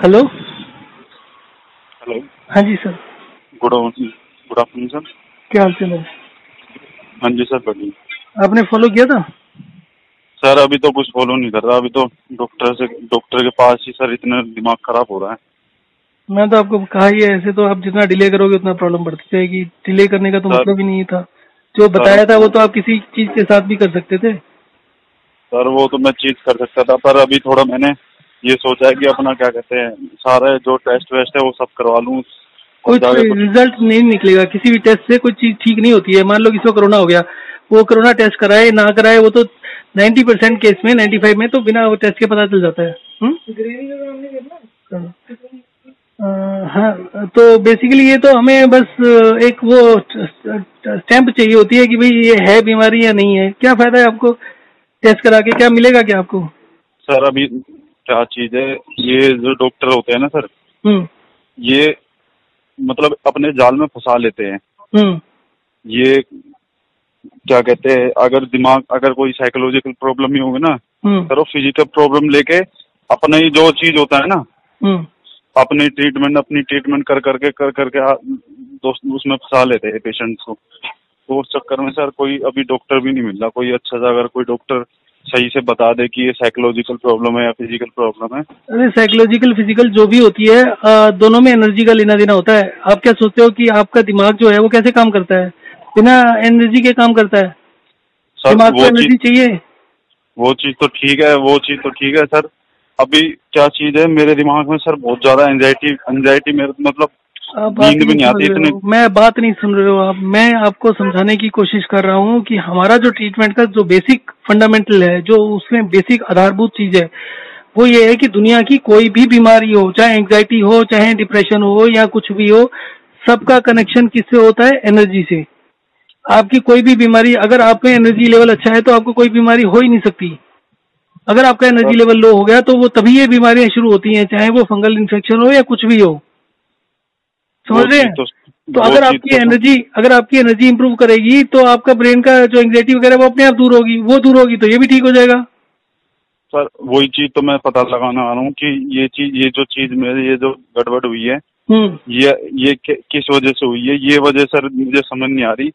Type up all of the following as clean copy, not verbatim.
Hello. Hello. हाँ जी sir. Good afternoon sir. क्या हाल चाल है? हाँ जी सर, बढ़िया। आपने फॉलो किया था? सर अभी तो कुछ फॉलो नहीं कर रहा, अभी तो डॉक्टर के पास ही सर इतना दिमाग खराब हो रहा है। मैं तो आपको कहा ही है, ऐसे तो आप जितना डिले करोगे उतना प्रॉब्लम बढ़ती जाएगी। डिले करने का तो सर मतलब ही नहीं था। जो सर बताया था वो तो आप किसी चीज के साथ भी कर सकते थे। सर वो तो मैं चीज कर सकता था, पर अभी थोड़ा मैंने ये सोचा है कि अपना क्या कहते हैं, सारे जो टेस्ट वेस्ट है वो सब करवा लूँ। अब कुछ जाके कुछ रिजल्ट नहीं निकलेगा किसी भी टेस्ट से। कोई चीज ठीक नहीं होती है। मान लो किसी को कोरोना हो गया, वो कोरोना टेस्ट कराए ना कराए, वो तो 90% केस में, 95 में तो बिना वो टेस्ट के पता चल जाता है। हाँ, तो बेसिकली ये तो हमें बस एक वो स्टैंप चाहिए होती है कि भाई ये है बीमारी या नहीं है। क्या फायदा है आपको टेस्ट करा के? क्या मिलेगा क्या आपको? सर अभी क्या चीज है, ये जो डॉक्टर होते हैं ना सर, हम्म। ये मतलब अपने जाल में फंसा लेते हैं। हम्म। ये क्या कहते हैं, अगर कोई साइकोलॉजिकल प्रॉब्लम ही होगी ना, हम्म। सर वो फिजिकल प्रॉब्लम लेके अपना ही जो चीज होता है ना, हम्म। अपनी ट्रीटमेंट कर करके दोस्त उसमें फंसा लेते हैं पेशेंट्स को। तो उस चक्कर में सर कोई अभी डॉक्टर भी नहीं मिल रहा, कोई अच्छा सा अगर कोई डॉक्टर सही से बता दे कि ये साइकोलॉजिकल प्रॉब्लम है या फिजिकल प्रॉब्लम है। अरे साइकोलॉजिकल फिजिकल जो भी होती है, दोनों में एनर्जी का लेना देना होता है। आप क्या सोचते हो कि आपका दिमाग जो है वो कैसे काम करता है? बिना एनर्जी के काम करता है। सर दिमाग को एनर्जी चाहिए। वो चीज तो ठीक है सर। अभी क्या चीज है मेरे दिमाग में सर, बहुत ज्यादा एंजाइटी एंजाइटी मेरे मतलब आप बात नींद ही भी नहीं नहीं समझ आती रहे इतने। हो। मैं बात नहीं सुन रहे हो आप। मैं आपको समझाने की कोशिश कर रहा हूँ कि हमारा जो ट्रीटमेंट का जो बेसिक फंडामेंटल है, जो उसमें बेसिक आधारभूत चीज है, वो ये है कि दुनिया की कोई भी बीमारी हो, चाहे एंग्जाइटी हो, चाहे डिप्रेशन हो, या कुछ भी हो, सबका कनेक्शन किससे होता है? एनर्जी से। आपकी कोई भी बीमारी, अगर आप में एनर्जी लेवल अच्छा है तो आपको कोई बीमारी हो ही नहीं सकती। अगर आपका एनर्जी सर लेवल लो हो गया तो वो तभी ये बीमारियां शुरू होती हैं, चाहे वो फंगल इन्फेक्शन हो या कुछ भी हो। समझ वो रहे चीज हैं? तो तो वो चीज तो सर अगर आपकी एनर्जी इंप्रूव करेगी तो आपका ब्रेन का जो एंग्जाइटी वगैरह वो अपने आप दूर होगी। वो दूर होगी तो ये भी ठीक हो जाएगा। सर वही चीज तो मैं पता लगाना आ रहा हूँ कि ये जो चीज मेरे ये जो गड़बड़ हुई है, हम्म। ये किस वजह से हुई है, ये वजह सर मुझे समझ नहीं आ रही।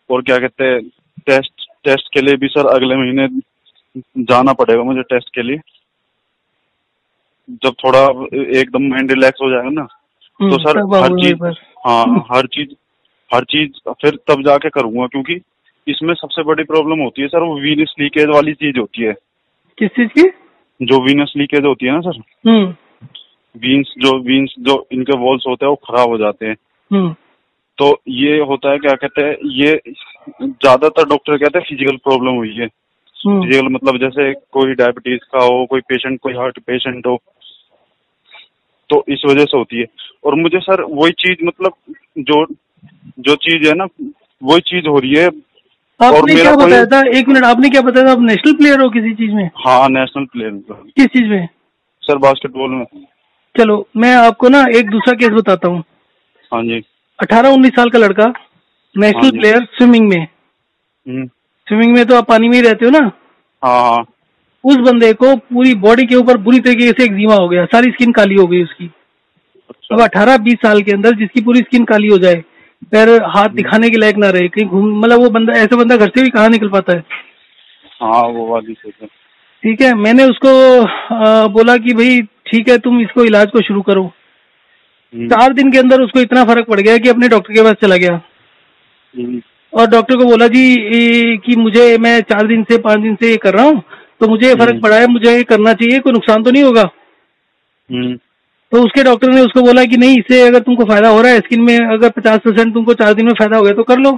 और क्या कहते हैं, टेस्ट के लिए भी सर अगले महीने जाना पड़ेगा मुझे टेस्ट के लिए। जब थोड़ा एकदम माइंड रिलैक्स हो जाएगा ना, तो सर तब हर आओगे मेरे चीज, पास। हाँ हर चीज फिर तब जाके करूंगा, क्योंकि इसमें सबसे बड़ी प्रॉब्लम होती है सर, वो वीनस लीकेज वाली चीज होती है। किस चीज की? जो वीनस लीकेज होती है ना सर, हम्म। वीन्स जो इनके वॉल्स होते हैं वो खराब हो जाते हैं। हम्म। तो ये होता है, क्या कहते हैं, ये ज्यादातर डॉक्टर कहते हैं फिजिकल प्रॉब्लम हुई है। हम्म। फिजिकल मतलब जैसे कोई डायबिटीज का हो, कोई हार्ट पेशेंट हो, तो इस वजह से होती है। और मुझे सर वही चीज मतलब जो जो चीज है ना, वही चीज हो रही है। और आपने मेरा क्या कोई, बताया था? एक मिनट, आपने क्या बताया था? आप नेशनल प्लेयर हो किसी चीज में? हाँ नेशनल प्लेयर किस चीज में? सर, बास्केटबॉल में। चलो मैं आपको ना एक दूसरा केस बताता हूँ। हाँ जी। 18-19 साल का लड़का, हाँ नेशनल जी। प्लेयर, स्विमिंग में। हम्म। स्विमिंग में तो आप पानी में ही रहते हो ना। हाँ हाँ। उस बंदे को पूरी बॉडी के ऊपर बुरी तरीके से एक्जिमा हो गया, सारी स्किन काली हो गई उसकी। अब अच्छा। 18-20 साल के अंदर जिसकी पूरी स्किन काली हो जाए, पैर हाथ हम्म। दिखाने के लायक ना रहे, कहीं घूम, मतलब वो बंदा, ऐसा बंदा घर से भी कहाँ निकल पाता है? हाँ वो वाली चीज है। ठीक है, मैंने उसको बोला कि भाई ठीक है, तुम इसको इलाज को शुरू करो। हम्म। 4 दिन के अंदर उसको इतना फर्क पड़ गया कि अपने डॉक्टर के पास चला गया हम्म। और डॉक्टर को बोला जी कि मुझे, मैं 4 दिन से 5 दिन से ये कर रहा हूँ, तो मुझे ये फर्क हम्म। पड़ा है, मुझे ये करना चाहिए, कोई नुकसान तो नहीं होगा? हम्म। तो उसके डॉक्टर ने उसको बोला कि नहीं, इससे अगर तुमको फायदा हो रहा है, स्किन में अगर 50% तुमको 4 दिन में फायदा हो गया तो कर लो।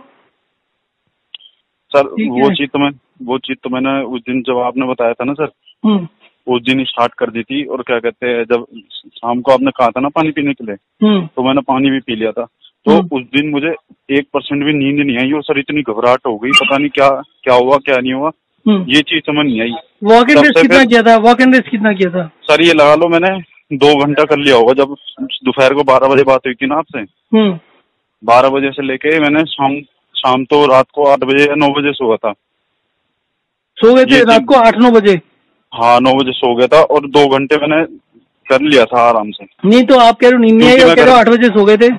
सर ठीक है। वो चीज तो मैंने उस दिन जब आपने बताया था ना सर, हम्म। उस दिन स्टार्ट कर दी थी। और क्या कहते हैं, जब शाम को आपने कहा था ना पानी पीने के लिए, हम्म। तो मैंने पानी भी पी लिया था। तो हम्म। उस दिन मुझे 1% भी नींद नहीं आई, और सर इतनी घबराहट हो गई, पता नहीं क्या क्या हुआ क्या नहीं हुआ, हम्म। ये चीज समझ नहीं आई। वॉक एंड तब रेस्ट से कितना फिर किया था? वॉक एंड रेस्ट कितना किया था? सर ये लगा लो मैंने 2 घंटा कर लिया होगा। जब दोपहर को 12 बजे बात हुई थी ना आपसे, हम्म। 12 बजे से लेके मैंने शाम तो रात को 8 बजे या 9 बजे सोया था। सो गए थे ये रात चीज, को 8-9 बजे? हाँ 9 बजे सो गया था। और 2 घंटे मैंने कर लिया था आराम से। नहीं तो आप कह रहे हो नींद नहीं आई, आप कह रहे हो 8 बजे सो गए थे।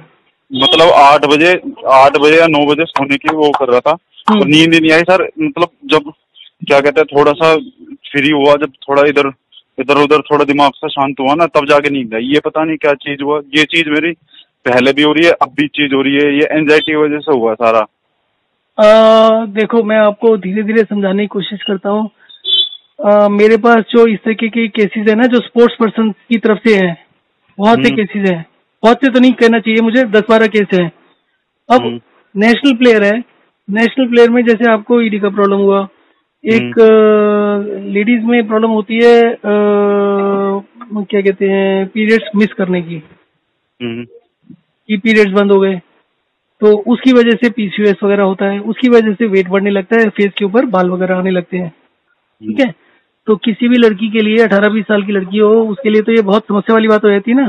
मतलब 8 बजे या 9 बजे सोने की वो कर रहा था, तो नींद ही नहीं आई सर। मतलब जब क्या कहते हैं थोड़ा सा फ्री हुआ, जब थोड़ा इधर उधर थोड़ा दिमाग सा शांत हुआ ना, तब जाके नींद आई। ये पता नहीं क्या चीज हुआ, ये चीज मेरी पहले भी हो रही है, अब भी चीज हो रही है, ये एंजाइटी की वजह से हुआ सारा। देखो मैं आपको धीरे धीरे समझाने की कोशिश करता हूँ। मेरे पास जो इस तरीके के केसेस है ना, जो स्पोर्ट्स पर्सन की तरफ से हैं, बहुत से केसेस हैं। बहुत से तो नहीं कहना चाहिए मुझे, 10-12 केस हैं। अब नेशनल प्लेयर है, नेशनल प्लेयर में जैसे आपको ईडी का प्रॉब्लम हुआ, एक लेडीज में प्रॉब्लम होती है क्या कहते हैं, पीरियड्स मिस करने की, कि पीरियड्स बंद हो गए, तो उसकी वजह से पीसीओएस वगैरह होता है, उसकी वजह से वेट बढ़ने लगता है, फेस के ऊपर बाल वगैरह आने लगते हैं। ठीक है, तो किसी भी लड़की के लिए 18-20 साल की लड़की हो, उसके लिए तो ये बहुत समस्या वाली बात हो जाती है ना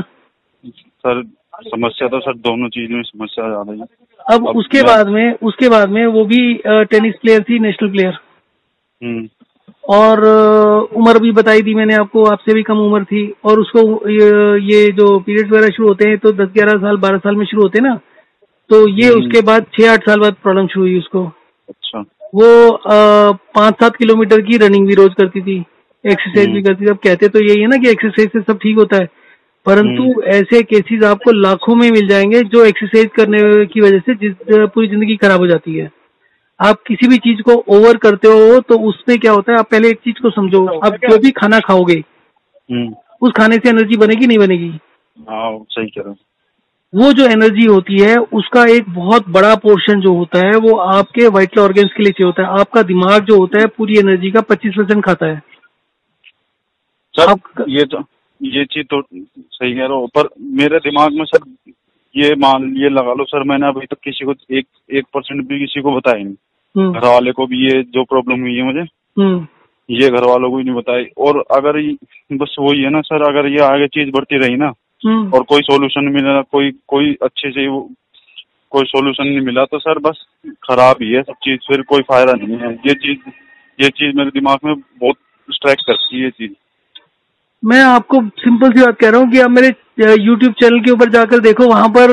सर। समस्या तो सर दोनों चीज में समस्या आ रही है। अब उसके बाद में वो भी टेनिस प्लेयर थी, नेशनल प्लेयर, और उम्र भी बताई थी मैंने आपको, आपसे भी कम उम्र थी, और उसको ये जो पीरियड्स वगैरह शुरू होते हैं तो 10-11 साल 12 साल में शुरू होते हैं ना, तो ये उसके बाद 6-8 साल बाद प्रॉब्लम शुरू हुई उसको। अच्छा। वो 5-7 किलोमीटर की रनिंग भी रोज करती थी, एक्सरसाइज भी करती थी। अब कहते तो यही है ना कि एक्सरसाइज से सब ठीक होता है, परंतु ऐसे केसेस आपको लाखों में मिल जाएंगे जो एक्सरसाइज करने की वजह से पूरी जिंदगी खराब हो जाती है। आप किसी भी चीज को ओवर करते हो तो उसमें क्या होता है, आप पहले एक चीज को समझो, आप जो भी खाना खाओगे उस खाने से एनर्जी बनेगी नहीं बनेगी? हाँ सही कह रहे हो। वो जो एनर्जी होती है उसका एक बहुत बड़ा पोर्शन जो होता है वो आपके वाइटल ऑर्गन्स के लिए चाहिए होता है। आपका दिमाग जो होता है पूरी एनर्जी का 25% खाता है। सर ये चीज तो सही कह रहे हो, पर मेरे दिमाग में सर ये लगा लो सर, मैंने अभी तक किसी को 1% भी किसी को बताया नहीं। घर वाले को भी ये जो प्रॉब्लम हुई है मुझे, ये घर वालों को भी नहीं बताई। और अगर बस वही है ना सर, अगर ये आगे चीज बढ़ती रही ना और कोई सॉल्यूशन नहीं मिला, कोई अच्छे से कोई सॉल्यूशन नहीं मिला, तो सर बस खराब ही है सब चीज, फिर कोई फायदा नहीं है। ये चीज मेरे दिमाग में बहुत स्ट्राइक करती है ये चीज। मैं आपको सिंपल सी बात कह रहा हूँ कि आप मेरे YouTube चैनल के ऊपर जाकर देखो, वहां पर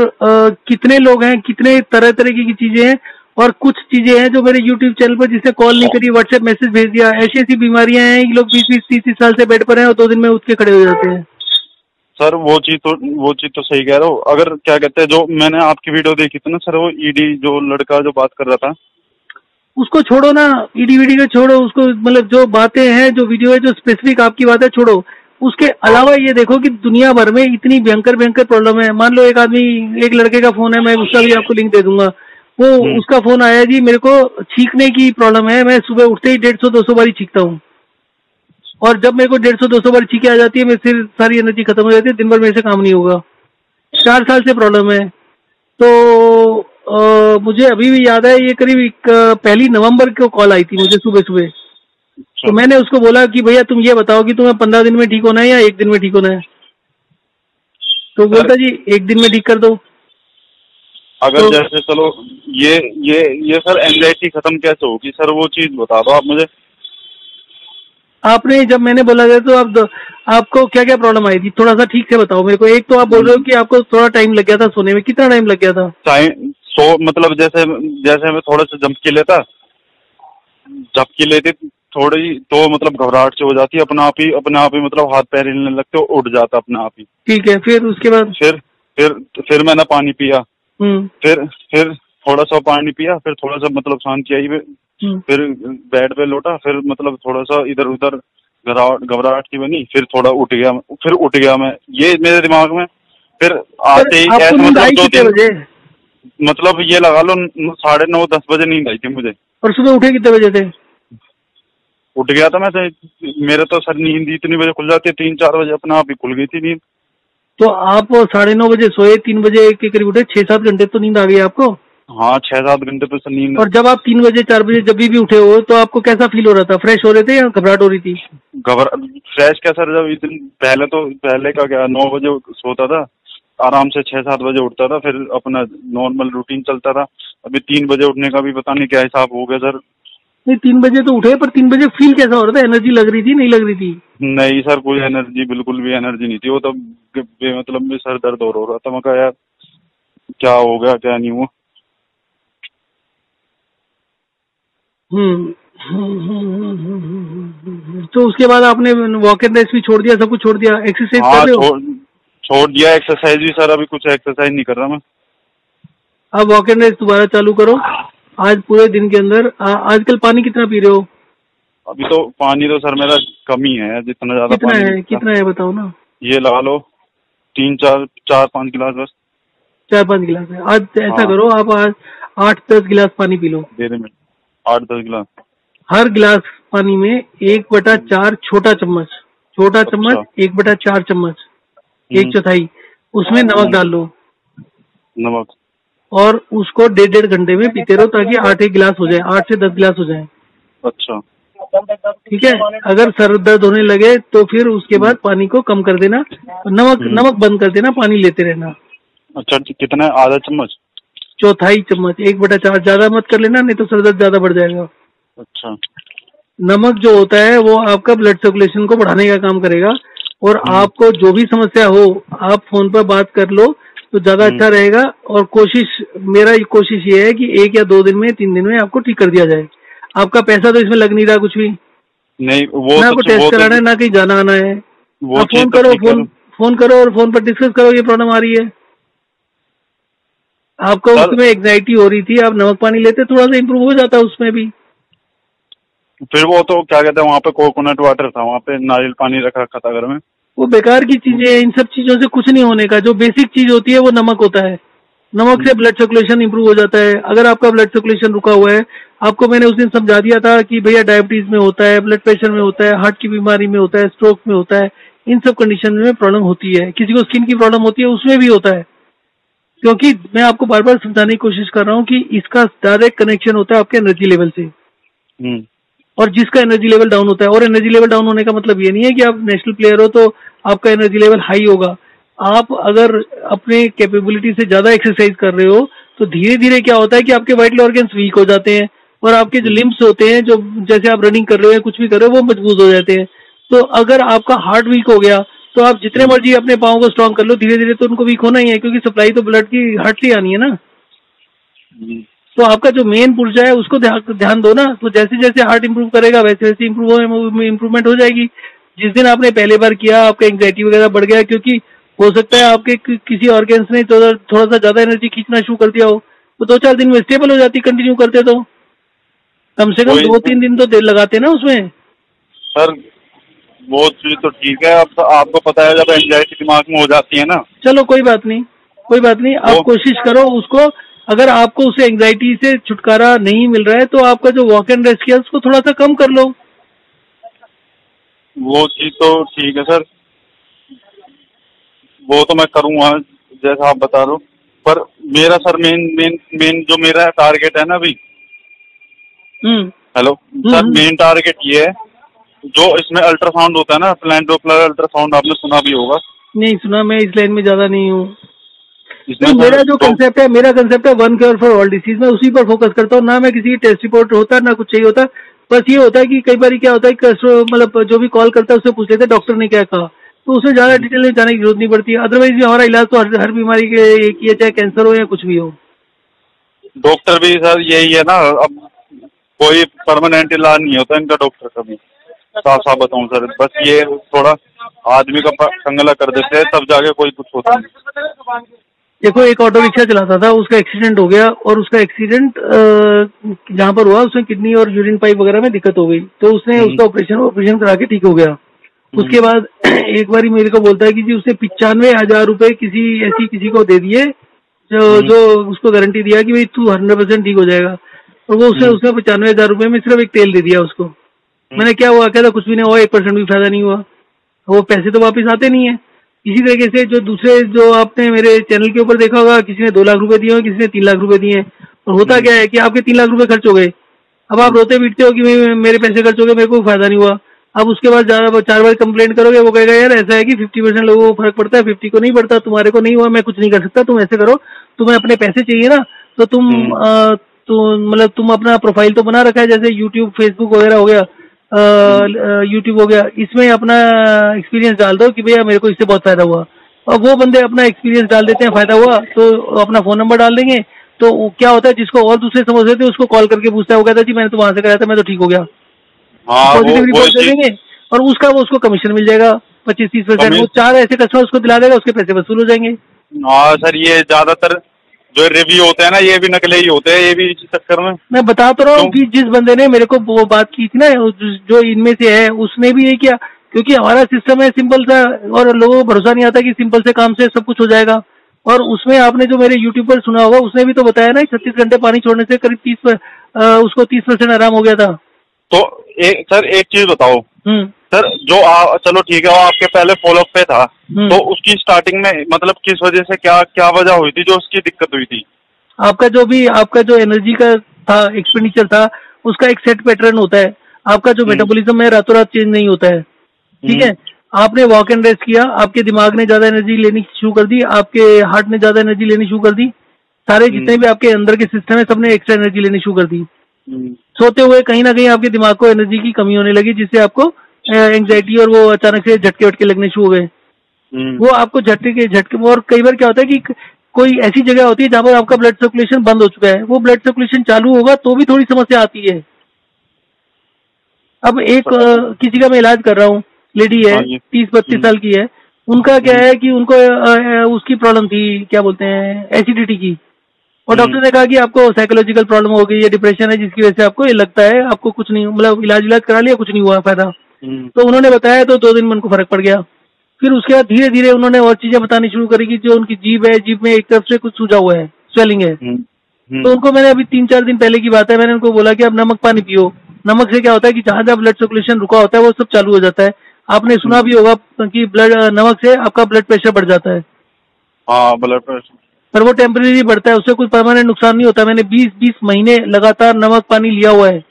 कितने लोग हैं, कितने तरह तरह की चीजें हैं, और कुछ चीजें हैं जो मेरे YouTube चैनल पर जिसने कॉल नहीं करी, व्हाट्सएप मैसेज भेज दिया, ऐसी बीमारियां हैं कि लोग 20-30 साल से बेड पर हैं और 2 दिन में उठ के खड़े हो जाते हैं। सर वो चीज तो सही कह रहे हो। अगर क्या कहते हैं, जो मैंने आपकी वीडियो देखी थी ना सर, वो ईडी जो लड़का जो बात कर रहा था, उसको छोड़ो ना, ईडी वीडी को छोड़ो, उसको मतलब जो बातें हैं, जो वीडियो है, जो स्पेसिफिक आपकी बात है छोड़ो। उसके अलावा ये देखो कि दुनिया भर में इतनी भयंकर प्रॉब्लम है। मान लो एक लड़के का फोन है, मैं उसका भी आपको लिंक दे दूंगा, वो उसका फोन आया जी, मेरे को छींकने की प्रॉब्लम है, मैं सुबह उठते ही 150-200 बारी छींकता हूँ, और जब मेरे को 150-200 बार छींके आ जाती है, मेरी फिर सारी एनर्जी खत्म हो जाती है, दिन भर मेरे से काम नहीं होगा। 4 साल से प्रॉब्लम है। तो मुझे अभी भी याद है, ये करीब 1 नवंबर को कॉल आई थी मुझे सुबह। तो मैंने उसको बोला कि भैया तुम ये बताओ कि तुम्हें 15 दिन में ठीक होना है या 1 दिन में ठीक होना है? तो बोलता जी 1 दिन में ठीक कर दो। अगर तो, जैसे चलो ये सर एंजाइटी खत्म कैसे होगी सर, वो चीज बता दो आप मुझे। आपने जब मैंने बोला था तो आपको क्या क्या प्रॉब्लम आई थी, थोड़ा सा ठीक से बताओ मेरे को। एक तो आप बोल रहे हो कि आपको थोड़ा टाइम लग गया था सोने में, कितना टाइम लग गया था? मतलब जैसे मैं थोड़ा सा झपकी लेती थोड़ी, तो मतलब घबराहट से हो जाती है, अपने आप ही मतलब हाथ पैर हिलने लगते हो, उठ जाता अपने आप ही। ठीक है, फिर उसके बाद फिर मैंने पानी पिया, फिर थोड़ा सा पानी पिया, फिर थोड़ा सा मतलब शांति आई, फिर बेड पे लौटा, फिर मतलब थोड़ा सा इधर उधर घबराहट की बनी, फिर थोड़ा उठ गया मैं। ये मेरे दिमाग में फिर आते ही ऐसे मतलब 2 दिन, मतलब ये लगा लो 9:30-10 बजे नींद आई थी मुझे। और सुबह उठे कितने बजे थे? उठ गया था मैं, मेरे तो सर नींद इतनी बजे खुल जाती है, 3-4 बजे अपने आप ही खुल गई थी नींद। तो आप 9:30 बजे सोए, 3 बजे के करीब उठे, 6-7 घंटे तो नींद आ गई आपको? हाँ 6-7 घंटे तो सर नींद। और जब आप 3 बजे 4 बजे जब भी उठे हो तो आपको कैसा फील हो रहा था? फ्रेश हो रहे थे या घबराहट हो रही थी? फ्रेश क्या सर, जब इतनी पहले का क्या 9 बजे सोता था, आराम से 6-7 बजे उठता था, फिर अपना नॉर्मल रूटीन चलता था। अभी 3 बजे उठने का भी पता नहीं क्या हिसाब हो गया सर। नहीं 3 बजे तो उठे, पर 3 बजे फील कैसा हो रहा था? एनर्जी लग रही थी, नहीं लग रही थी? नहीं सर, कोई एनर्जी, बिल्कुल भी एनर्जी नहीं थी। वो तो मतलब में सर दर्द हो रहा था। मैं कहा यार क्या हो गया, क्या नहीं हुआ। तो उसके बाद आपने वॉक एंड रेस्ट भी छोड़ दिया, सब कुछ छोड़ दिया, एक्सरसाइज कर हाँ, रहे हो? छोड़ दिया एक्सरसाइज भी सर। अभी कुछ एक्सरसाइज नहीं कर रहा मैं। अब वॉक एंड रेस्ट दोबारा चालू करो। आज पूरे दिन के अंदर आजकल पानी कितना पी रहे हो? अभी तो पानी तो सर मेरा कम ही है, जितना ज्यादा कितना पानी है, कितना है बताओ ना। ये लगा लो 3-4-5 गिलास बस। 4-5 गिलास है आज? ऐसा हाँ, करो आप आज 8-10 गिलास पानी पी लो। दे दे मिनट, 8-10 गिलास। हर गिलास पानी में 1/4 छोटा चम्मच, छोटा चम्मच अच्छा। 1/4 चम्मच, एक हम्म, चौथाई उसमें नमक डाल लो नमक। और उसको 1.5 घंटे में पीते रहो ताकि 8 गिलास हो जाए, 8 से 10 गिलास हो जाए। अच्छा। ठीक है। अगर सर दर्द होने लगे तो फिर उसके बाद पानी को कम कर देना, नमक हम्म, नमक बंद कर देना, पानी लेते रहना। अच्छा कितना है? आधा चम्मच? चौथाई चम्मच, 1/4, ज्यादा मत कर लेना नहीं तो सर दर्द ज्यादा बढ़ जाएगा। अच्छा। नमक जो होता है वो आपका ब्लड सर्कुलेशन को बढ़ाने का काम करेगा। और हम्म, आपको जो भी समस्या हो आप फोन पर बात कर लो तो ज्यादा हम्म, अच्छा रहेगा। और मेरा कोशिश ये है कि 1 या 2 दिन में, 3 दिन में आपको ठीक कर दिया जाए। आपका पैसा तो इसमें लग नहीं रहा कुछ भी, नहीं ना आपको टेस्ट कराना है ना कहीं जाना आना है। वो आप चीज फोन तो करो, ठीक है फोन करो और फोन पर डिस्कस करो ये प्रॉब्लम आ रही है। आपको सर। उसमें एग्जाइटी हो रही थी, आप नमक पानी लेते थोड़ा सा इम्प्रूव हो जाता उसमें भी। फिर वो तो क्या कहते हैं, वहाँ पे कोकोनट वाटर था, वहाँ पे नारियल पानी रखा था घर में। वो बेकार की चीजें हैं, इन सब चीजों से कुछ नहीं होने का। जो बेसिक चीज होती है वो नमक होता है। नमक से ब्लड सर्कुलेशन इंप्रूव हो जाता है। अगर आपका ब्लड सर्कुलेशन रुका हुआ है, आपको मैंने उस दिन समझा दिया था कि भैया डायबिटीज में होता है, ब्लड प्रेशर में होता है, हार्ट की बीमारी में होता है, स्ट्रोक में होता है, इन सब कंडीशन में प्रॉब्लम होती है। किसी को स्किन की प्रॉब्लम होती है, उसमें भी होता है। क्योंकि मैं आपको बार बार समझाने की कोशिश कर रहा हूँ कि इसका डायरेक्ट कनेक्शन होता है आपके एनर्जी लेवल से। हम्म, और जिसका एनर्जी लेवल डाउन होता है, और एनर्जी लेवल डाउन होने का मतलब ये नहीं है कि आप नेशनल प्लेयर हो तो आपका एनर्जी लेवल हाई होगा। आप अगर अपने कैपेबिलिटी से ज्यादा एक्सरसाइज कर रहे हो तो धीरे धीरे क्या होता है कि आपके वाइटल ऑर्गन्स वीक हो जाते हैं और आपके जो लिम्स होते हैं, जो जैसे आप रनिंग कर रहे हो या कुछ भी कर रहे हो, वो मजबूत हो जाते हैं। तो अगर आपका हार्ट वीक हो गया तो आप जितने हम्म, मर्जी अपने पाँव को स्ट्रांग कर लो, धीरे धीरे तो उनको वीक होना ही है, क्योंकि सप्लाई तो ब्लड की हार्ट से आनी है ना। हम्म। तो आपका जो मेन पुर्जा है उसको ध्यान दो ना। तो जैसे जैसे हार्ट इंप्रूव करेगा वैसे वैसे इम्प्रूवमेंट हो जाएगी। जिस दिन आपने पहले बार किया आपका एंग्जाइटी वगैरह बढ़ गया, क्योंकि हो सकता है आपके किसी ऑर्गन्स ने थोड़ा सा ज्यादा एनर्जी खींचना शुरू कर दिया हो, तो 2-4 दिन में स्टेबल हो जाती कंटिन्यू करते तो। कम से कम वही 2-3 दिन तो देर लगाते ना उसमें। सर, वो चीज तो ठीक है। अब तो आपको पता है, जब एंजाइटी दिमाग में हो जाती है ना, चलो कोई बात नहीं, कोई बात नहीं। आप वो कोशिश करो उसको। अगर आपको उसे एंग्जाइटी से छुटकारा नहीं मिल रहा है तो आपका जो वॉक एंड रेस्ट किया उसको थोड़ा सा कम कर लो। वो चीज तो ठीक है सर, वो तो मैं करूँगा जैसा आप बता रहे हो। पर मेरा सर मेन मेन मेन जो मेरा टारगेट है ना अभी। हम्म हेलो सर, मेन टारगेट ये है, जो इसमें अल्ट्रासाउंड होता है ना, प्लान डॉपलर अल्ट्रासाउंड, आपने सुना भी होगा। नहीं सुना, मैं इस लाइन में ज्यादा नहीं हूँ। इसमें नहीं, सर मेरा कंसेप्ट है one cure for all disease. मैं उसी पर फोकस करता हूँ ना। मैं किसी की टेस्ट रिपोर्ट होता ना कुछ चाहिए होता। बस ये होता है कि कई बार क्या होता है कि मतलब जो भी कॉल करता है उससे पूछ लेते हैं डॉक्टर ने क्या कहा, तो उसमें ज्यादा डिटेल में जाने की जरूरत नहीं पड़ती। अदरवाइज भी हमारा इलाज तो हर बीमारी के एक ही है, चाहे कैंसर हो या कुछ भी हो। डॉक्टर भी सर यही है ना। अब कोई परमानेंट इलाज नहीं होता इनका डॉक्टर का भी। साफ साफ बताऊं सर, बस ये थोड़ा आदमी का कंगला कर देते हैं, तब जाके कोई कुछ होता नहीं। देखो, एक ऑटो रिक्शा चलाता था, उसका एक्सीडेंट हो गया और उसका एक्सीडेंट जहाँ पर हुआ उसमें किडनी और यूरिन पाइप वगैरह में दिक्कत हो गई, तो उसने उसका ऑपरेशन करा के ठीक हो गया। उसके बाद एक बार मेरे को बोलता है कि जी उसने 95,000 रुपए किसी को दे दिए, जो उसको गारंटी दिया कि भाई तू 100% ठीक हो जाएगा। और वो उसने 95,000 रुपए में सिर्फ एक तेल दे दिया उसको। मैंने क्या हुआ, कहता कुछ भी नहीं हुआ, 1% भी फायदा नहीं हुआ। वो पैसे तो वापस आते नहीं है। इसी तरीके से जो आपने मेरे चैनल के ऊपर देखा होगा, किसी ने 2 लाख रुपए दिए, किसी ने 3 लाख रुपए दिए। और होता क्या है कि आपके 3 लाख रुपए खर्च हो गए। अब आप रोते पीटते हो कि मेरे पैसे खर्च हो गए, मेरे को फायदा नहीं हुआ। अब उसके बाद 4 बार कंप्लेंट करोगे, वो कहेगा यार ऐसा है कि 50% लोगों को फर्क पड़ता है, 50 को नहीं पड़ता, तुम्हारे को नहीं हुआ, मैं कुछ नहीं कर सकता, तुम ऐसे करो, तुम्हें अपने पैसे चाहिए ना तो तुम तो मतलब तुम अपना प्रोफाइल तो बना रखा है, जैसे यूट्यूब, फेसबुक वगैरह हो गया, यूट्यूब हो गया, इसमें अपना एक्सपीरियंस डाल दो कि भैया मेरे को इससे बहुत फायदा हुआ। और वो बंदे अपना एक्सपीरियंस डाल देते हैं, फायदा हुआ तो अपना फोन नंबर डाल देंगे। तो क्या होता है, जिसको और दूसरे समझ रहे थे उसको कॉल करके पूछता है, वो कहता है जी मैंने तो वहां से कराया था, मैं तो ठीक हो गया, हाँ पॉजिटिव वो रिपोर्ट दे देंगे, और वो उसको कमीशन मिल जाएगा 25-30%। वो 4 ऐसे कस्टमर उसको दिला देगा, उसके पैसे वसूल हो जाएंगे। हाँ सर, ये ज्यादातर जो रिव्यू होते हैं ना, ये भी नकली ही होते हैं, ये भी इसी चक्कर में। मैं बता तो रहा हूँ कि जिस बंदे ने मेरे को वो बात की थी ना, जो इनमें से है, उसने भी यही किया, क्योंकि हमारा सिस्टम है सिंपल सा, और लोगों को भरोसा नहीं आता कि सिंपल से काम से सब कुछ हो जाएगा। और उसमें आपने जो मेरे यूट्यूब पर सुना होगा, उसने भी तो बताया ना, 36 घंटे पानी छोड़ने से करीब उसको 30% आराम हो गया था। तो सर एक चीज बताओ सर, जो चलो ठीक है, वो आपके पहले फॉलोअप पे था, तो उसकी स्टार्टिंग में मतलब किस वजह से, क्या क्या वजह हुई थी जो उसकी दिक्कत हुई थी? आपका जो एनर्जी का था, एक्सपेंडिचर था, उसका एक सेट पैटर्न होता है। आपका जो मेटाबॉलिज्म है रातों रात चेंज नहीं होता है, ठीक है। आपने वॉक एंड रेस्ट किया, आपके दिमाग ने ज्यादा एनर्जी लेनी शुरू कर दी, आपके हार्ट ने ज्यादा एनर्जी लेनी शुरू कर दी, सारे जितने भी आपके अंदर के सिस्टम है सबने एक्स्ट्रा एनर्जी लेनी शुरू कर दी। सोते हुए कहीं ना कहीं आपके दिमाग को एनर्जी की कमी होने लगी, जिससे आपको एंग्जाइटी और वो अचानक से झटके वटके लगने शुरू हो गए। वो आपको झटके, और कई बार क्या होता है कि कोई ऐसी जगह होती है जहां पर आपका ब्लड सर्कुलेशन बंद हो चुका है, वो ब्लड सर्कुलेशन चालू होगा तो भी थोड़ी समस्या आती है। अब किसी का मैं इलाज कर रहा हूँ, लेडी है, 30-32 साल की है। उनका क्या है कि उनको उसकी प्रॉब्लम थी, क्या बोलते हैं, एसिडिटी की, और डॉक्टर ने कहा कि आपको साइकोलॉजिकल प्रॉब्लम हो गई है, डिप्रेशन है, जिसकी वजह से आपको ये लगता है, आपको कुछ नहीं, मतलब इलाज करा लिया, कुछ नहीं हुआ फायदा। तो उन्होंने बताया, तो 2 दिन में उनको फर्क पड़ गया। फिर उसके बाद धीरे धीरे उन्होंने और चीजें बतानी शुरू करी कि जो उनकी जीभ है, जीभ में एक तरफ से कुछ सूजा हुआ है, स्वेलिंग है। तो उनको मैंने अभी 3-4 दिन पहले की बात है, मैंने उनको बोला कि आप नमक पानी पियो। नमक से क्या होता है कि जहां जहां ब्लड सर्कुलेशन रुका होता है वो सब चालू हो जाता है। आपने सुना भी होगा कि नमक से आपका ब्लड प्रेशर बढ़ जाता है। हाँ, ब्लड प्रेशर, पर वो टेम्परेरी बढ़ता है, उससे कोई परमानेंट नुकसान नहीं होता। मैंने 20-20 महीने लगातार नमक पानी लिया हुआ है।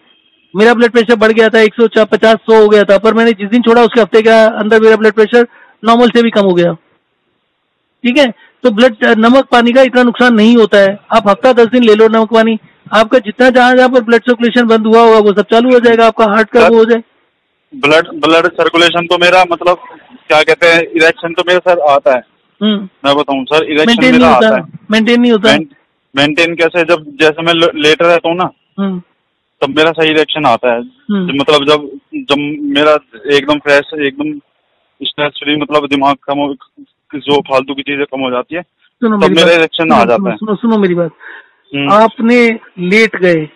मेरा ब्लड प्रेशर बढ़ गया था, 150-100 हो गया था, पर मैंने जिस दिन छोड़ा उसके हफ्ते के अंदर मेरा ब्लड प्रेशर नॉर्मल से भी कम हो गया। ठीक है, तो नमक पानी का इतना नुकसान नहीं होता है। आप हफ्ता 10 दिन ले लो नमक पानी, आपका जितना जहां जहां पर ब्लड सर्कुलेशन बंद हुआ होगा वो सब चालू हो जाएगा, आपका हार्ट का वो हो जाए। ब्लड सर्कुलेशन तो मेरा मतलब क्या कहते हैं, इरेक्शन तो मेरा सर आता है। मैं बताऊं सर, इरेक्शन मेरा आता है, मेंटेन नहीं होता। मेंटेन कैसे, जैसे मैं लेटर रहता हूँ ना, तब मेरा सही इरेक्शन आता है। मतलब जब मेरा एकदम फ्रेश, एकदम स्ट्रेस फ्री, मतलब दिमाग कम, जो फालतू की चीजें कम हो जाती है, तब मेरा इरेक्शन आ जाता है। सुनो मेरी बात, आपने लेट गए,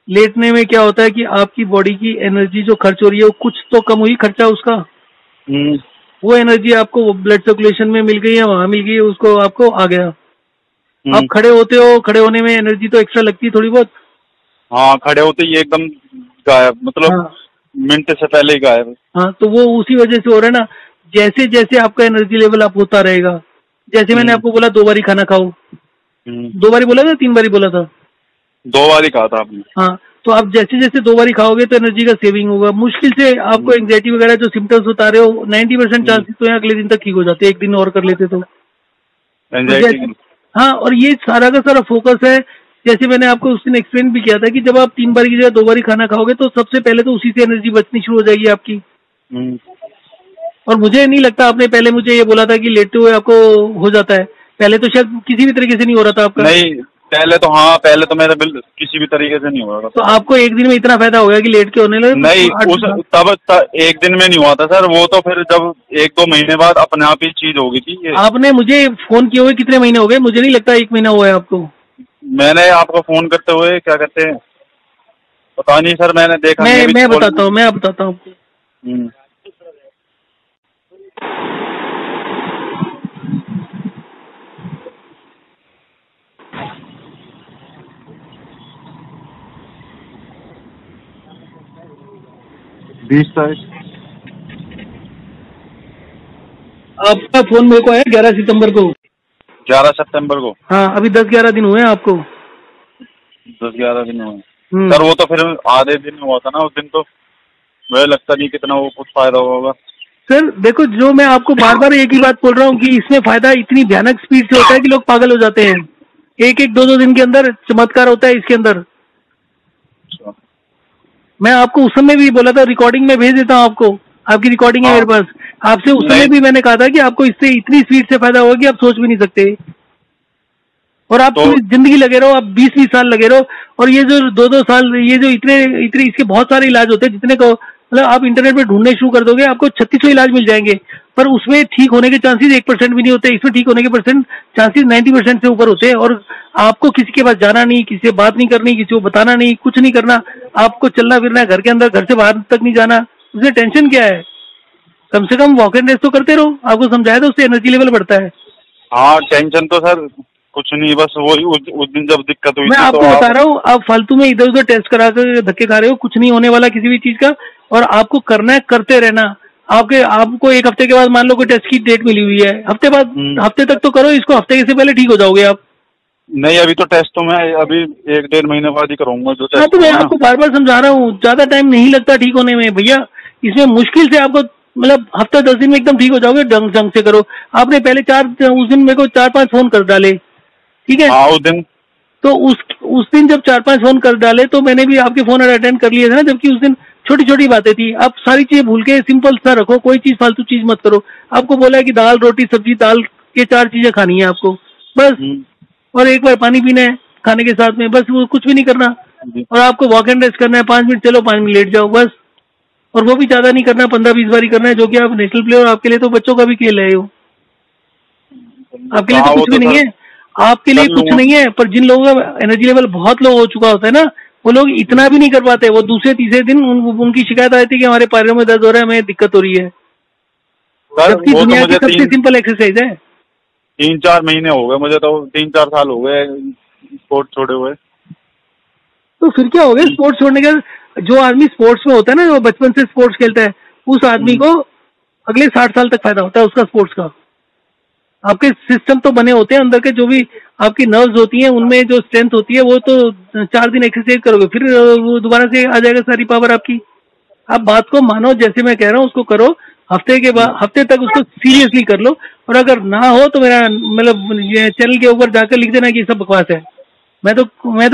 लेटने में क्या होता है कि आपकी बॉडी की एनर्जी जो खर्च हो रही है वो कुछ तो कम हुई, खर्चा उसका। वो एनर्जी आपको ब्लड सर्कुलेशन में मिल गई है, वहां मिल गई है, उसको आपको आ गया। आप खड़े होते हो, खड़े होने में एनर्जी तो एक्स्ट्रा लगती है थोड़ी बहुत। हाँ, खड़े होते ही एकदम गायब, मतलब मिनट से पहले ही गायब। हाँ, तो वो उसी वजह से हो रहा है ना। जैसे जैसे आपका एनर्जी लेवल आप होता रहेगा, जैसे मैंने आपको बोला 2 बारी खाना खाओ, 2 बारी बोला था, 3 बारी बोला था? 2 बारी कहा था आपने। हाँ, तो आप जैसे जैसे 2 बारी खाओगे तो एनर्जी का सेविंग होगा। मुश्किल से आपको एंग्जाइटी वगैरह जो सिम्टम्स बता रहे हो, 90% चांसेस तो अगले दिन तक ठीक हो जाते हैं, एक दिन और कर लेते तो। हाँ, और ये सारा का सारा फोकस है, जैसे मैंने आपको उस दिन एक्सप्लेन भी किया था कि जब आप 3 बारी की जगह 2 बारी खाना खाओगे तो सबसे पहले तो उसी से एनर्जी बचनी शुरू हो जाएगी आपकी। और मुझे नहीं लगता, आपने पहले मुझे ये बोला था कि लेटते हुए आपको हो जाता है, पहले तो शायद किसी भी तरीके से नहीं हो रहा था आपका। नहीं, पहले तो हाँ, पहले तो मेरा बिल किसी भी तरीके से नहीं हो रहा था। तो आपको एक दिन में इतना फायदा हो गया कि लेट के होने लगे? नहीं, तब एक दिन में नहीं हुआ था सर, वो तो फिर जब 1-2 महीने बाद अपने आप ही चीज हो गई थी। आपने मुझे फोन किए हुए कितने महीने हो गए? मुझे नहीं लगता 1 महीना हुआ है आपको। मैंने आपको फोन करते हुए, क्या कहते हैं, पता नहीं सर, मैंने देखा। मैं बताता हूँ आपको। 20 तारीख आपका फोन मेरे को आया 11 सितंबर को। 11 सितंबर को? हाँ, अभी 10-11 दिन हुए हैं आपको। 10-11 दिन हुए सर। वो तो फिर आधे दिन हुआ था ना उस दिन, तो मुझे लगता नहीं कितना वो कुछ फायदा होगा। सर देखो, जो मैं आपको बार बार एक ही बात बोल रहा हूँ कि इसमें फायदा इतनी भयानक स्पीड से होता है कि लोग पागल हो जाते हैं। एक एक दो दो दिन के अंदर चमत्कार होता है इसके अंदर। अच्छा। मैं आपको उस समय भी बोला था, रिकॉर्डिंग में भेज देता हूँ आपको, आपकी रिकॉर्डिंग है हाँ। मेरे पास। आपसे उस समय नहीं। भी मैंने कहा था कि आपको इससे इतनी स्पीड से फायदा होगा कि आप सोच भी नहीं सकते। और आप तो पूरी जिंदगी लगे रहो, आप 20-20 साल लगे रहो, और ये जो 2-2 साल, ये जो इतने इतने इसके बहुत सारे इलाज होते हैं, जितने को मतलब आप इंटरनेट पे ढूंढने शुरू कर दोगे, आपको 3600 इलाज मिल जाएंगे, पर उसमें ठीक होने के चांसेस 1% भी नहीं होते। इसमें ठीक होने के चांसेस 90% से ऊपर होते हैं। और आपको किसी के पास जाना नहीं, किसी से बात नहीं करनी, किसी को बताना नहीं, कुछ नहीं करना। आपको चलना फिरना है घर के अंदर, घर से बाहर तक नहीं जाना। उसमें टेंशन क्या है? कम से कम वॉक एंड रेस्ट तो करते रहो। आपको समझाया था, उससे एनर्जी लेवल बढ़ता है। हाँ, टेंशन तो सर कुछ नहीं, बस वही उस दिन जब दिक्कत हुई मैं थी आपको तो बता रहा हूँ, आप फालतू में इधर उधर टेस्ट करा कर धक्के खा रहे हो। कुछ नहीं होने वाला किसी भी चीज का, और आपको करना है, करते रहना। आपको 1 हफ्ते के बाद मान लो कोई टेस्ट की डेट मिली हुई है, हफ्ते तक तो करो इसको, हफ्ते से पहले ठीक हो जाओगे आप। नहीं, अभी तो टेस्ट तो मैं अभी 1-1.5 महीने बाद ही कराऊंगा जो हाँ, टेस्ट तो मैं होगा ना। आपको बार बार समझा रहा हूँ, ज्यादा टाइम नहीं लगता ठीक होने में भैया। इसमें मुश्किल से आपको मतलब हफ्ता 10 दिन में एकदम ठीक हो जाओगे। ढंग से करो। आपने पहले उस दिन मेरे को 4-5 फोन कर डाले, ठीक है? हाँ, उस दिन। तो उस दिन जब 4-5 फोन कर डाले तो मैंने भी आपके फोन अटेंड कर लिए थे ना, जबकि उस दिन छोटी छोटी बातें थी। आप सारी चीजें भूल के सिंपल सा रखो, कोई चीज फालतू चीज मत करो। आपको बोला है कि दाल रोटी सब्जी, दाल के 4 चीजें खानी है आपको बस, और एक बार पानी पीना है खाने के साथ में, बस। वो कुछ भी नहीं करना। और आपको वॉक एंड रेस्ट करना है, 5 मिनट चलो, 5 मिनट लेट जाओ बस। और वो भी ज्यादा नहीं करना, 15-20 बार ही करना है, जो कि आप नेशनल प्लेयर, आपके लिए तो बच्चों का भी खेल है वो, आपके लिए तो हाँ, वो कुछ तो भी नहीं सर है। आपके लिए कर कुछ लूंगा। नहीं है, पर जिन लोगों का एनर्जी लेवल बहुत लो हो चुका होता है ना, वो लोग इतना भी नहीं कर पाते। वो दूसरे तीसरे दिन उनकी शिकायत आती है कि हमारे पैरों में दर्द हो रहा है, हमें दिक्कत हो रही है, सर जबकि वो तो दुनिया की मुझे सबसे सिंपल एक्सरसाइज है। 3-4 महीने हो गए, मुझे तो 3-4 साल हो गए स्पोर्ट छोड़े हुए। तो फिर क्या हो गया स्पोर्ट्स छोड़ने के? जो आदमी स्पोर्ट्स में होता है ना, जो बचपन से स्पोर्ट्स खेलता है, उस आदमी को अगले 60 साल तक फायदा होता है उसका स्पोर्ट्स का। आपके सिस्टम तो बने होते हैं अंदर के, जो भी आपकी नर्व्स होती हैं उनमें जो स्ट्रेंथ होती है, वो तो 4 दिन एक्सरसाइज करोगे फिर वो दोबारा से आ जाएगा सारी पावर आपकी। आप बात को मानो, जैसे मैं कह रहा हूँ उसको करो। हफ्ते तक उसको सीरियसली कर लो। और अगर ना हो तो मेरा मतलब ये चैनल के ऊपर जाकर लिख देना कि ये सब बकवास है। मैं तो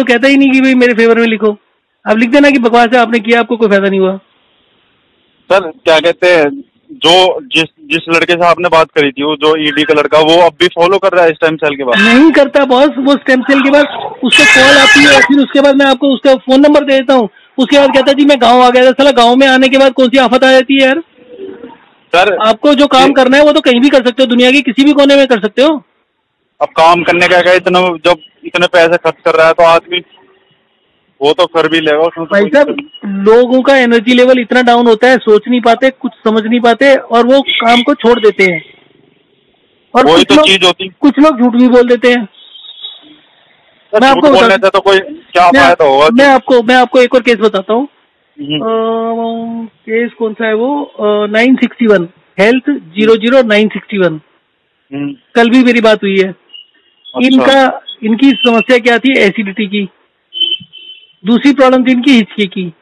कहता ही नहीं कि भाई मेरे फेवर में लिखो। आप लिख देना कि बकवास है, आपने किया, आपको कोई फायदा नहीं हुआ। सर क्या कहते हैं, जो जिस लड़के से आपने बात करी थी, वो जो ईडी का लड़का, वो अब भी फॉलो कर रहा है स्टेम सेल के बाद? नहीं करता बॉस। वो स्टेम सेल के बाद उसको कॉल आती है, फिर उसके बाद मैं आपको उसका फोन नंबर दे देता हूँ। उसके बाद कहता है जी मैं गाँव आ गया था। साला गाँव में आने के बाद कौन सी आफत आ जाती है यार? सर आपको जो काम करना है वो तो कहीं भी कर सकते हो, दुनिया के किसी भी कोने में कर सकते हो। अब काम करने का क्या, इतना जब इतने पैसे खर्च कर रहा है तो आदमी वो तो कर भी लेगा, उसमें तो भाई कोई साहब, दिक्कत नहीं। लोगों का एनर्जी लेवल इतना डाउन होता है, सोच नहीं पाते, कुछ समझ नहीं पाते, और वो काम को छोड़ देते हैं। और वही तो चीज होती। कुछ लोग झूठ भी बोल देते हैं। सर मैं झूठ आपको बोलने से तो कोई क्या फायदा होगा? मैं आपको एक और केस बताता हूँ। केस कौन सा है वो? 961 हेल्थ 00961। कल भी मेरी बात हुई है। अच्छा। इनकी समस्या क्या थी? एसिडिटी की। दूसरी प्रॉब्लम थी इनकी हिचकी की।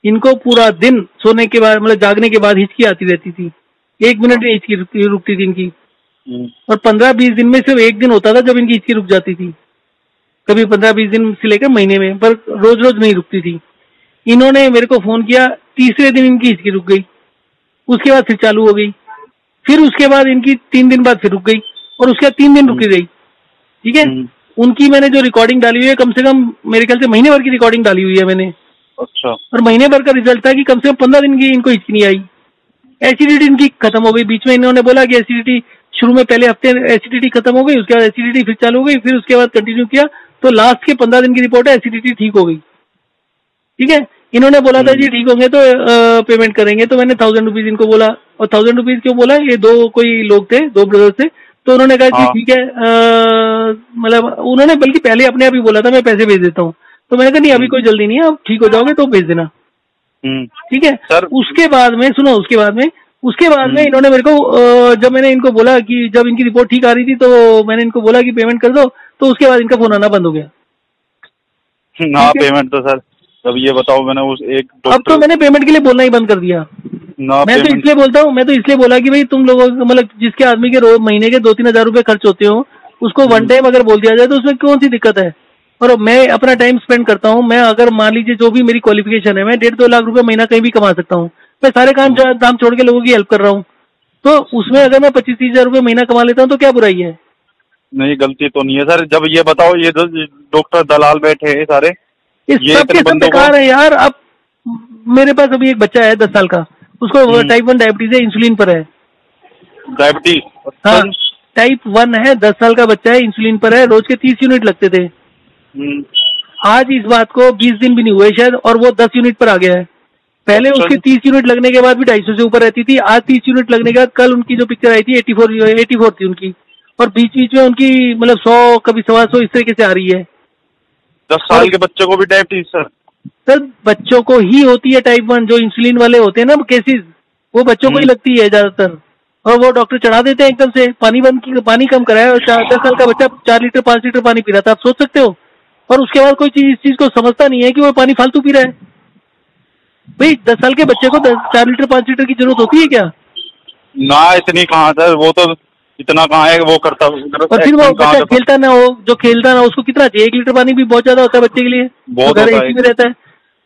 इनको पूरा दिन सोने के बाद, मतलब जागने के बाद हिचकी आती रहती थी। 1 मिनट में हिचकी रुकती थी इनकी। और 15-20 दिन में सिर्फ 1 दिन होता था जब इनकी हिचकी रुक जाती थी। कभी 15-20 दिन से लेकर महीने में, पर रोज रोज नहीं रुकती थी। इन्होंने मेरे को फोन किया, तीसरे दिन इनकी हिचकी रुक गई। उसके बाद फिर चालू हो गई। फिर उसके बाद इनकी 3 दिन बाद फिर रुक गई, और उसके बाद 3 दिन रुकी गई। ठीक है। उनकी मैंने जो रिकॉर्डिंग डाली हुई है, कम से कम मेरे ख्याल से महीने भर की रिकॉर्डिंग डाली हुई है मैंने। अच्छा। और महीने भर का रिजल्ट था कि कम से कम 15 दिन की इनको हिचकी नहीं आई। एसिडिटी इनकी खत्म हो गई। बीच में इन्होंने बोला कि एसिडिटी शुरू में पहले हफ्ते एसिडिटी खत्म हो गई, उसके बाद एसिडिटी फिर चालू हो गई, फिर उसके बाद कंटिन्यू किया तो लास्ट के 15 दिन की रिपोर्ट है, एसिडिटी ठीक हो गई। ठीक है। इन्होंने बोला था जी ठीक होंगे तो पेमेंट करेंगे। तो मैंने 1000 रुपीज इनको बोला। और 1000 रुपीज क्यों बोला? ये कोई लोग थे, 2 ब्रदर्स थे। तो उन्होंने कहा कि ठीक है, मतलब उन्होंने बल्कि पहले अपने आप ही बोला था मैं पैसे भेज देता हूँ। तो मैंने कहा नहीं, अभी कोई जल्दी नहीं है, आप ठीक हो जाओगे तो भेज देना। ठीक है। उसके बाद में सुनो, उसके बाद में इन्होंने मेरे को जब मैंने इनको बोला कि जब इनकी रिपोर्ट ठीक आ रही थी तो मैंने इनको बोला कि पेमेंट कर दो, तो उसके बाद इनका फोन आना बंद हो गया। ना पेमेंट तो सर, अब ये बताओ, मैंने उस एक डॉक्टर, अब तो मैंने पेमेंट के लिए बोलना ही बंद कर दिया। मैं तो इसलिए बोला कि भाई तुम लोगों मतलब जिसके आदमी के रोज महीने के 2-3 हजार रुपए खर्च होते हो, उसको वन टाइम अगर बोल दिया जाए तो उसमें कौन सी दिक्कत है। और मैं अपना टाइम स्पेंड करता हूँ, मैं अगर मान लीजिए जो भी मेरी क्वालिफिकेशन है, मैं 1.5-2 लाख रुपए महीना कहीं भी कमा सकता हूँ। मैं सारे काम छोड़ के लोगों की हेल्प कर रहा हूँ, तो उसमें अगर मैं 25-30 हजार रुपये महीना कमा लेता हूँ तो क्या बुराई है। नहीं, गलती तो नहीं है सर। जब ये बताओ, ये जो डॉक्टर दलाल बैठे हैं सारे, इस ये सब के इतने सब बंदों को। बेकार है यार। अब मेरे पास अभी एक बच्चा है 10 साल का, उसको टाइप 1 डायबिटीज है, इंसुलिन पर है। डायबिटीज? अच्छा हाँ, जी। टाइप 1 है, 10 साल का बच्चा है, इंसुलिन पर है, रोज के 30 यूनिट लगते थे। आज इस बात को 20 दिन भी नहीं हुए शायद, और वो 10 यूनिट पर आ गया है। पहले अच्छा उसके जी। 30 यूनिट लगने के बाद भी 250 से ऊपर रहती थी, आज 30 यूनिट लगने के बाद, कल उनकी जो पिक्चर आई थी 84 थी उनकी, और बीच बीच में उनकी मतलब 100, कभी 125 इस तरीके से आ रही है। 10 और साल के बच्चे को भी डायबिटीज सर? सर बच्चों को ही होती है टाइप 1, जो इंसुलिन वाले होते हैं ना केसेस, वो बच्चों को ही लगती है ज्यादातर। और वो डॉक्टर चढ़ा देते हैं एकदम से। पानी कम कराया, और 10 साल का बच्चा 4 लीटर 5 लीटर पानी पी रहा था, आप सोच सकते हो। और उसके बाद कोई चीज इस चीज को समझता नहीं है कि वो पानी फालतू पी रहा है। भाई 10 साल के बच्चे को 4 लीटर 5 लीटर की जरूरत होती है क्या। ना, इतनी कहाँ सर, वो तो इतना कहाँ है वो करता। और फिर वो एक्शन कहाँ बच्चा करता। खेलता ना हो, जो खेलता ना हो, उसको कितना चाहिए। 1 लीटर पानी भी बहुत ज्यादा होता है बच्चे के लिए, तो बहुत घर होता एसी में है। रहता है।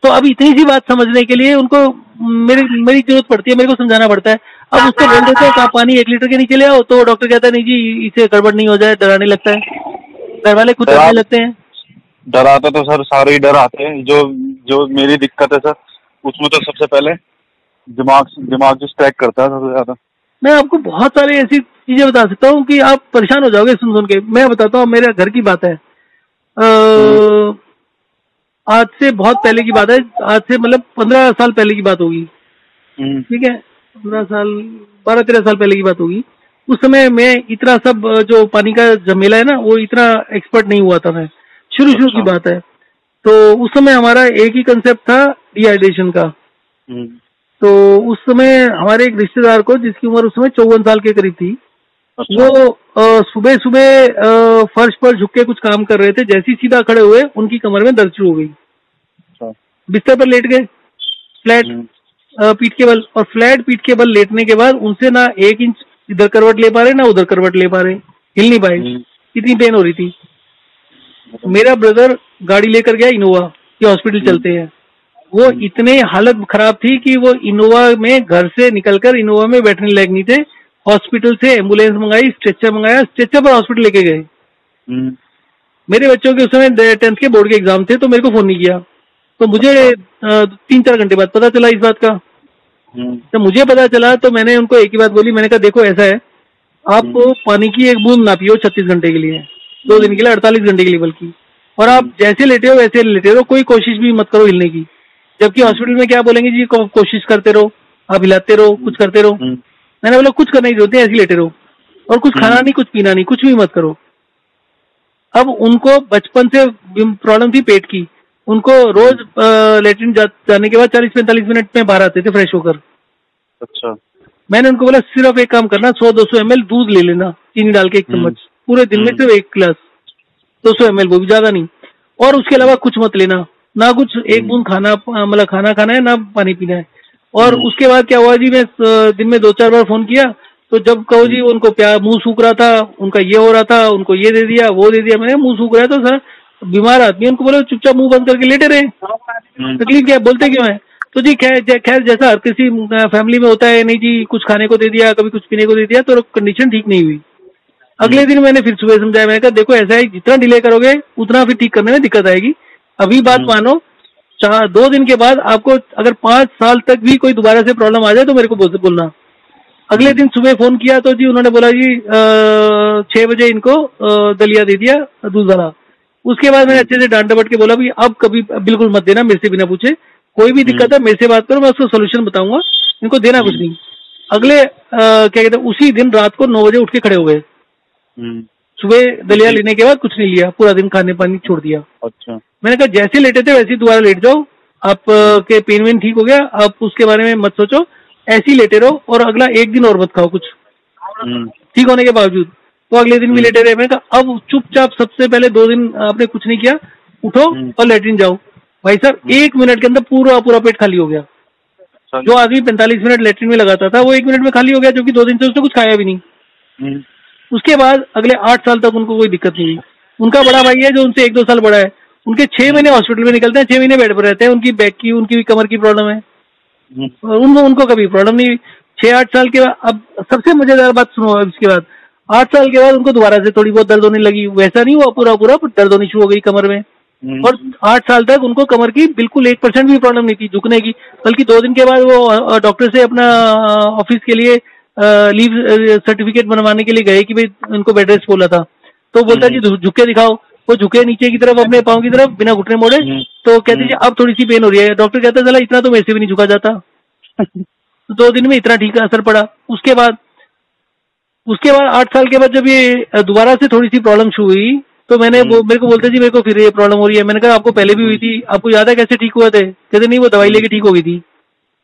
तो अब इतनी सी बात समझने के लिए उनको मेरी जरूरत पड़ती है, मेरे को समझाना पड़ता है। अब उसको बोल देते हैं कि आप पानी 1 लीटर के नीचे ले आओ, तो डॉक्टर कहता है नहीं जी, इसे गड़बड़ नहीं हो जाए, डराने लगता है। घर वाले खुद डरने लगते हैं। डराते तो सर सारे ही डराते हैं। जो जो मेरी दिक्कत है सर, उसमें तो सबसे पहले दिमाग जो स्ट्राइक करता है सबसे ज्यादा। मैं आपको बहुत सारी ऐसी चीजें बता सकता हूँ कि आप परेशान हो जाओगे सुन सुन के। मैं बताता हूँ, मेरे घर की बात है। आज से बहुत पहले की बात है, आज से मतलब 15 साल पहले की बात होगी, ठीक है। 15 साल, 12-13 साल पहले की बात होगी। उस समय मैं इतना सब जो पानी का झमेला है ना, वो इतना एक्सपर्ट नहीं हुआ था मैं। शुरू की अच्छा। बात है। तो उस समय हमारा एक ही कंसेप्ट था, डिहाइड्रेशन का। तो उस समय हमारे एक रिश्तेदार को, जिसकी उम्र उस समय 54 साल के करीब थी, अच्छा। वो सुबह सुबह फर्श पर झुक के कुछ काम कर रहे थे। जैसे ही सीधा खड़े हुए, उनकी कमर में दर्द शुरू हो गई। अच्छा। बिस्तर पर लेट गए, फ्लैट पीठ के बल। और फ्लैट पीठ के बल लेटने के बाद उनसे ना 1 इंच इधर करवट ले पा रहे, ना उधर करवट ले पा रहे, हिल नहीं पाए, इतनी पेन हो रही थी। मेरा ब्रदर गाड़ी लेकर गया इनोवा कि हॉस्पिटल चलते हैं। वो इतने हालत खराब थी कि वो इनोवा में, घर से निकलकर इनोवा में बैठने लायक नहीं थे। हॉस्पिटल से एम्बुलेंस मंगाई, स्ट्रेचर मंगाया, स्ट्रेचर पर हॉस्पिटल लेके गए। मेरे बच्चों के उस समय 10th के बोर्ड के एग्जाम थे, तो मेरे को फोन नहीं किया। तो मुझे 3-4 घंटे बाद पता चला इस बात का। तो मुझे पता चला तो मैंने उनको एक ही बात बोली। मैंने कहा देखो ऐसा है, आप पानी की एक बूंद ना पियो 36 घंटे के लिए, 2 दिन के लिए, 48 घंटे के लिए बल्कि। और आप जैसे लेटे हो वैसे लेटे रहो, कोई कोशिश भी मत करो हिलने की। जबकि हॉस्पिटल में क्या बोलेंगे जी, कोशिश करते रहो, आप हिलाते रहो, कुछ करते रहो। मैंने बोला कुछ करने की जरूरत है, ऐसे लेटे रहो, और कुछ खाना नहीं, कुछ पीना नहीं, कुछ भी मत करो। अब उनको बचपन से प्रॉब्लम थी पेट की। उनको रोज लेटरिन जाने के बाद 40-45 मिनट में बाहर आते थे फ्रेश होकर। अच्छा। मैंने उनको बोला सिर्फ एक काम करना, 100-200 ml दूध ले लेना, चीनी डाल के 1 चम्मच, पूरे दिन में सिर्फ 1 गिलास, 200 ml, वो भी ज्यादा नहीं। और उसके अलावा कुछ मत लेना, ना कुछ 1 बूंद खाना, मतलब खाना खाना है, ना पानी पीना है। और उसके बाद क्या हुआ जी, मैं दिन में 2-4 बार फोन किया, तो जब कहो जी उनको मुंह सूख रहा था, उनका ये हो रहा था, उनको ये दे दिया, वो दे दिया। मैंने मुंह सूख रहा है तो सर बीमार आदमी, उनको बोले चुपचाप मुंह बंद करके लेटे रहे, तकलीफ क्या है, बोलते क्यों है। तो जी खैर जैसा हर किसी फैमिली में होता है, नहीं जी कुछ खाने को दे दिया, कभी कुछ पीने को दे दिया, तो कंडीशन ठीक नहीं हुई। अगले दिन मैंने फिर सुबह समझाया, मैंने कहा देखो ऐसा है, जितना डिले करोगे उतना फिर ठीक करने में दिक्कत आएगी। अभी बात मानो, 2 दिन के बाद आपको अगर 5 साल तक भी कोई दोबारा से प्रॉब्लम आ जाए तो मेरे को बोलना। अगले दिन सुबह फोन किया तो जी उन्होंने बोला जी 6 बजे इनको दलिया दे दिया दूध वाला। उसके बाद मैंने अच्छे से डांट डपट के बोला भाई अब कभी बिल्कुल मत देना, मेरे से बिना पूछे, कोई भी दिक्कत है मेरे से बात करो, मैं उसको सोल्यूशन बताऊंगा, इनको देना कुछ नहीं। अगले क्या कहते हैं, उसी दिन रात को 9 बजे उठ के खड़े हो गए। सुबह दलिया लेने के बाद कुछ नहीं लिया, पूरा दिन खाने पानी छोड़ दिया। अच्छा। मैंने कहा जैसे लेटे थे वैसे ही दोबारा लेट जाओ, आप के पेन वेन ठीक हो गया, आप उसके बारे में मत सोचो, ऐसे ही लेटे रहो, और अगला 1 दिन और मत खाओ कुछ ठीक होने के बावजूद। तो अगले दिन भी लेटे रहे। मैंने कहा अब चुपचाप सबसे पहले 2 दिन आपने कुछ नहीं किया, उठो और लेटरिन जाओ। भाई साहब 1 मिनट के अंदर पूरा पेट खाली हो गया। जो आदमी 45 मिनट लेटरिन में लगाता था वो 1 मिनट में खाली हो गया, जो कि 2 दिन से उसने कुछ खाया भी नहीं। उसके बाद अगले 8 साल तक उनको कोई दिक्कत नहीं हुई। उनका बड़ा भाई है जो उनसे 1-2 साल बड़ा है, उनके 6 महीने हॉस्पिटल में निकलते हैं, 6 महीने बेड पर रहते हैं, उनकी बैक की, उनकी भी कमर की प्रॉब्लम है, और उनको कभी प्रॉब्लम नहीं हुई। 6-8 साल के बाद, अब सबसे मजेदार बात सुनो, अब इसके बाद 8 साल के बाद उनको दोबारा से थोड़ी बहुत दर्द होने लगी, वैसा नहीं हुआ पूरा पूरा, दर्द होनी शुरू हो गई कमर में। और 8 साल तक उनको कमर की बिल्कुल 1% भी प्रॉब्लम नहीं थी झुकने की, बल्कि 2 दिन के बाद वो डॉक्टर से अपना ऑफिस के लिए लीव सर्टिफिकेट बनवाने के लिए गए कि भाई उनको बेड रेस्ट बोला था, तो बोलता जी झुक के दिखाओ। वो झुके नीचे की तरफ अपने पाँव की तरफ बिना घुटने मोड़े, तो कहती जी अब थोड़ी सी पेन हो रही है। डॉक्टर कहता चला इतना तो मेरे से भी नहीं झुका जाता। तो 2 दिन में इतना ठीक असर पड़ा। उसके बाद 8 साल के बाद जब ये दोबारा से थोड़ी सी प्रॉब्लम शुरू हुई, तो मेरे को बोलते जी मेरे को फिर ये प्रॉब्लम हो रही है। मैंने कहा आपको पहले भी हुई थी, आपको याद है कैसे ठीक हुए थे? कहते नहीं, वो दवाई लेके ठीक हो गई थी।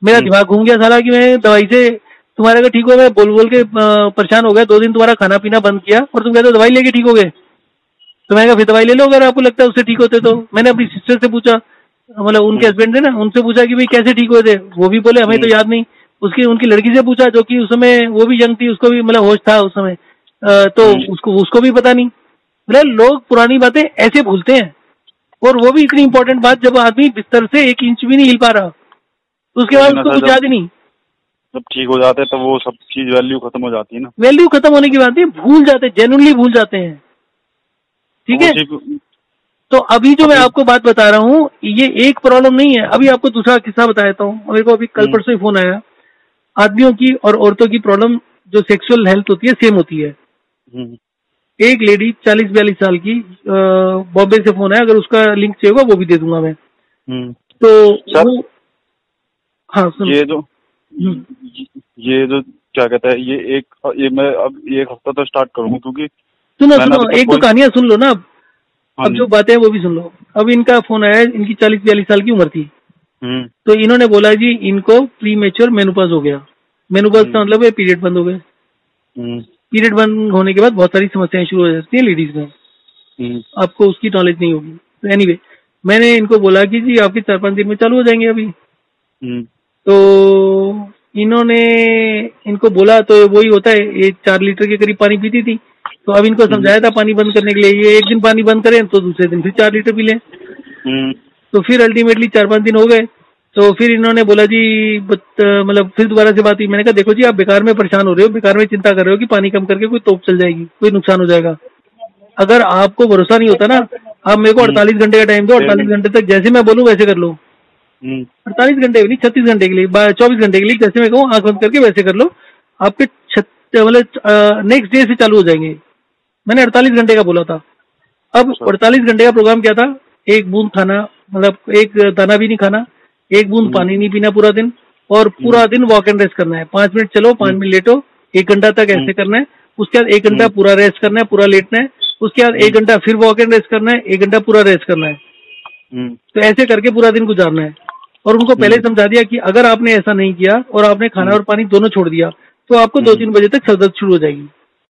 मेरा दिमाग घूम गया साला कि मैं दवाई से तुम्हारे अगर ठीक हो गए, बोल बोल के परेशान हो गया, 2 दिन तुम्हारा खाना पीना बंद किया और तुम कहते हो दवाई लेके ठीक हो गए। तो मैंने कहा फिर दवाई ले लो अगर आपको लगता है उससे ठीक होते तो। मैंने अपनी सिस्टर से पूछा, मतलब उनके हस्बैंड थे ना, उनसे पूछा कि भाई कैसे ठीक हुए थे, वो भी बोले हमें तो याद नहीं। उनकी लड़की से पूछा जो कि उस समय वो भी यंग थी, उसको भी मतलब होश था उस समय, तो उसको भी पता नहीं। मतलब लोग पुरानी बातें ऐसे भूलते हैं, और वो भी इतनी इंपॉर्टेंट बात जब आदमी बिस्तर से 1 इंच भी नहीं हिल पा रहा, तो उसके बाद उसको कुछ याद ही नहीं। जब ठीक हो जाते हैं तो वो सब चीज वैल्यू खत्म हो जाती है ना। वैल्यू खत्म होने की बात है, भूल जाते, जेन्युइनली भूल जाते हैं। ठीक है, तो अभी जो मैं आपको बात बता रहा हूँ ये एक प्रॉब्लम नहीं है। अभी आपको दूसरा किस्सा बताता हूँ। मेरे को अभी कल परसों ही फोन आया, आदमियों की और औरतों की प्रॉब्लम जो सेक्सुअल हेल्थ होती है सेम होती है। एक लेडी 40-42 साल की, बॉम्बे से फोन है, अगर उसका लिंक चाहिए होगा वो भी दे दूंगा मैं। तो वो, हाँ सुन, ये जो क्या कहता है, ये मैं अब 1 हफ्ता तो स्टार्ट करूंगा, क्योंकि सुनो एक दो कहानियां सुन लो ना। अब जो बातें हैं वो भी सुन लो। अब इनका फोन आया, इनकी 40-42 साल की उम्र थी। तो इन्होंने बोला जी इनको प्री मेच्योर मेनोपॉज हो गया। मेनोपॉज का मतलब है पीरियड बंद हो गए। पीरियड बंद होने के बाद बहुत सारी समस्याएं शुरू हो जाती है लेडीज में, आपको उसकी नॉलेज नहीं होगी। तो एनीवे मैंने इनको बोला कि जी आपके 4-5 दिन में चालू हो जाएंगे अभी। तो इन्होंने इनको बोला, तो वही होता है, ये 4 लीटर के करीब पानी पीती थी। तो अब इनको समझाया था पानी बंद करने के लिए, ये एक दिन पानी बंद करें तो दूसरे दिन फिर 4 लीटर पी लें। तो फिर अल्टीमेटली 4-5 दिन हो गए। तो फिर इन्होंने बोला जी मतलब फिर दोबारा से बात हुई। मैंने कहा देखो जी आप बेकार में परेशान हो रहे हो, बेकार में चिंता कर रहे हो कि पानी कम करके कोई तोप चल जाएगी, कोई नुकसान हो जाएगा। अगर आपको भरोसा नहीं होता ना, आप मेरे को 48 घंटे का टाइम दो, 48 घंटे तक जैसे मैं बोलूँ वैसे कर लो। 48 घंटे नहीं, 36 घंटे के लिए, 24 घंटे के लिए, जैसे मैं कहूँ आंख बंद करके वैसे कर लो, आपके मतलब नेक्स्ट डे से चालू हो जाएंगे। मैंने 48 घंटे का बोला था। अब 48 घंटे का प्रोग्राम क्या था, 1 बूंद खाना, मतलब 1 दाना भी नहीं खाना, 1 बूंद पानी नहीं पीना पूरा दिन, और पूरा दिन वॉक एंड रेस्ट करना है। 5 मिनट चलो, 5 मिनट लेटो, 1 घंटा तक ऐसे करना है। उसके बाद 1 घंटा पूरा रेस्ट करना है, पूरा लेटना है। उसके बाद 1 घंटा फिर वॉक एंड रेस्ट करना है, 1 घंटा पूरा रेस्ट करना है। तो ऐसे करके पूरा दिन गुजारना है। और उनको पहले समझा दिया कि अगर आपने ऐसा नहीं किया और आपने खाना और पानी दोनों छोड़ दिया तो आपको 2-3 बजे तक सर दर्द शुरू हो जाएगी।